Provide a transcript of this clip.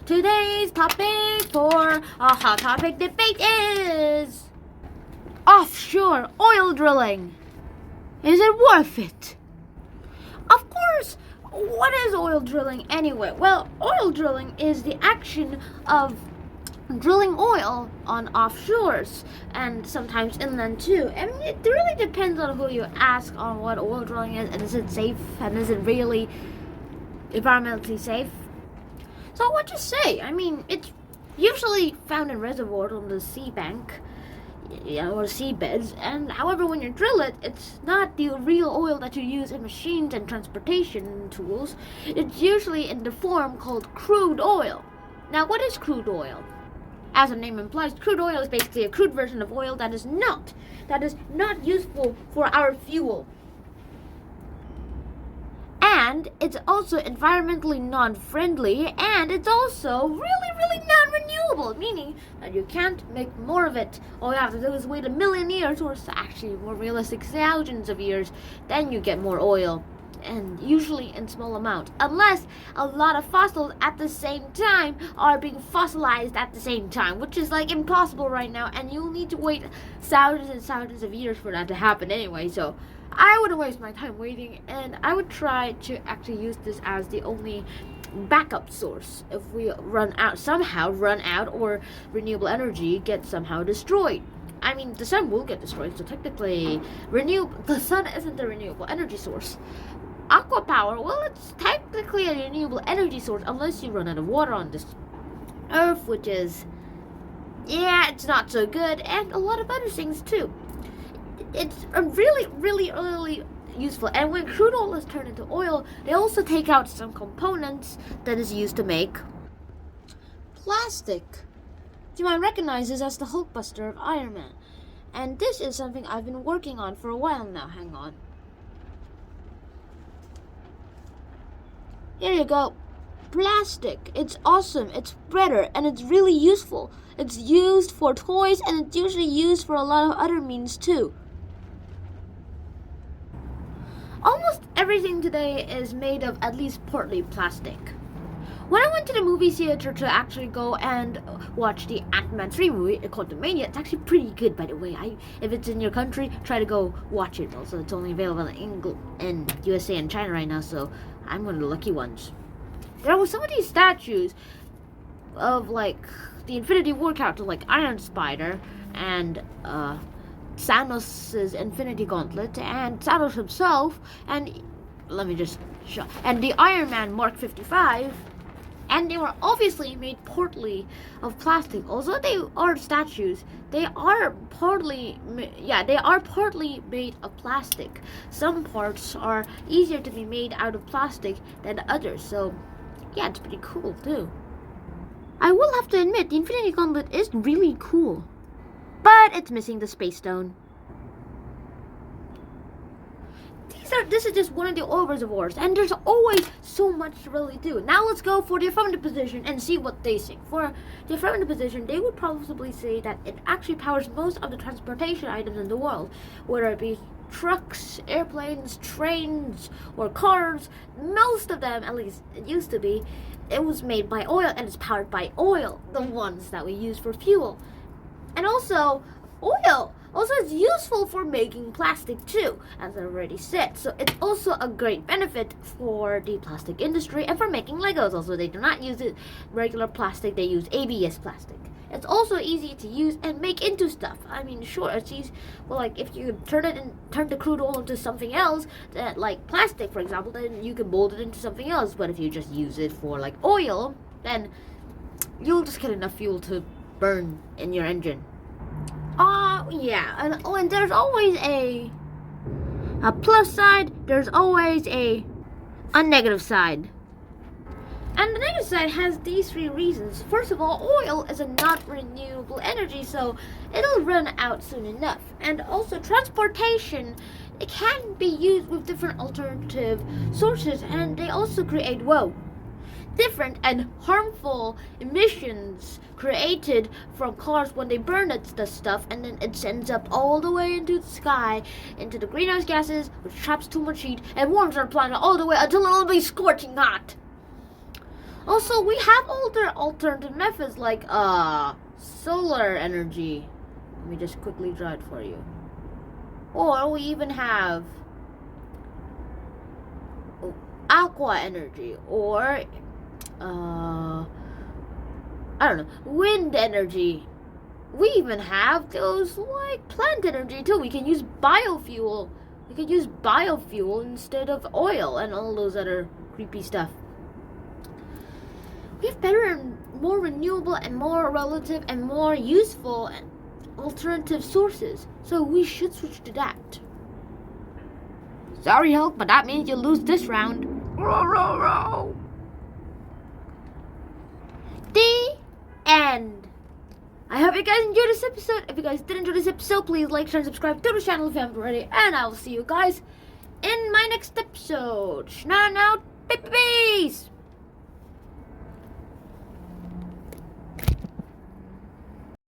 Today's topic for a hot topic debate is offshore oil drilling. Is it worth it? Of course. What is oil drilling anyway? Well, oil drilling is the action of drilling oil on offshores and sometimes inland too. I mean, it really depends on who you ask on what oil drilling is and is it safe and is it really environmentally safe. So what you say? I mean, it's usually found in reservoirs on the seabank, or seabeds, and however when you drill it, it's not the real oil that you use in machines and transportation tools. It's usually in the form called crude oil. Now, what is crude oil? As the name implies, crude oil is basically a crude version of oil that is not useful for our fuel. And it's also environmentally non-friendly, and it's also really non-renewable, meaning that you can't make more of it. All you have to do is wait 1,000,000 years, or actually more realistic, thousands of years, then you get more oil. And usually in small amounts, unless a lot of fossils at the same time are being fossilized at the same time, which is like impossible right now, and you'll need to wait thousands and thousands of years for that to happen anyway. So I wouldn't waste my time waiting, and I would try to actually use this as the only backup source if we somehow run out, or renewable energy gets somehow destroyed. I mean, the sun will get destroyed, so technically the sun isn't a renewable energy source. Aqua power, well, it's technically a renewable energy source unless you run out of water on this earth, which is, it's not so good, and a lot of other things too. It's really useful. And when crude oil is turned into oil, they also take out some components that is used to make plastic. You might recognize this as the Hulkbuster of Iron Man. And this is something I've been working on for a while now. Hang on. Here you go. Plastic. It's awesome. It's better. And it's really useful. It's used for toys, and it's usually used for a lot of other means too. Almost everything today is made of at least partly plastic. When I went to the movie theater to actually go and watch the Ant-Man 3 movie, Quantumania, it's actually pretty good, by the way. If it's in your country, try to go watch it. Also, it's only available in USA and China right now, so I'm one of the lucky ones. There were some of these statues of, like, the Infinity War character, like Iron Spider, and Thanos' Infinity Gauntlet, and Thanos himself, and let me just show, and the Iron Man Mark 55, and they were obviously made partly of plastic. Although they are statues, they are partly made of plastic. Some parts are easier to be made out of plastic than others, so yeah, it's pretty cool too. I will have to admit, the Infinity Gauntlet is really cool, but it's missing the Space Stone. This is just one of the oil reservoirs, and there's always so much to really do. Now let's go for the affirmative position and see what they think. For the affirmative position, they would probably say that it actually powers most of the transportation items in the world, whether it be trucks, airplanes, trains, or cars. Most of them, at least it used to be, it was made by oil, and it's powered by oil, the ones that we use for fuel. And also, oil also is useful for making plastic too, as I already said. So it's also a great benefit for the plastic industry and for making Legos. Also, they do not use regular plastic, they use ABS plastic. It's also easy to use and make into stuff. I mean, sure, it's easy. Well, like if you turn the crude oil into something else, that, like plastic, for example, then you can mold it into something else. But if you just use it for like oil, then you'll just get enough fuel to burn in your engine. Yeah, and there's always a plus side, there's always a negative side. And the negative side has these 3 reasons. First of all, oil is a not renewable energy, so it'll run out soon enough. And also, transportation, it can be used with different alternative sources, and they also create, different and harmful emissions created from cars when they burn the stuff, and then it sends up all the way into the sky, into the greenhouse gases, which traps too much heat and warms our planet all the way until it'll be scorching hot. Also, we have alternative methods like solar energy. Let me just quickly draw it for you. Or we even have aqua energy, or I don't know, wind energy. We even have those like plant energy too. We can use biofuel. We can use biofuel instead of oil and all those other creepy stuff. We have better and more renewable and more relative and more useful and alternative sources. So we should switch to that. Sorry, Hulk, but that means you lose this round. The end. I hope you guys enjoyed this episode. If you guys did enjoy this episode, please like, share, and subscribe to the channel if you haven't already. And I will see you guys in my next episode. Now, beep, beep.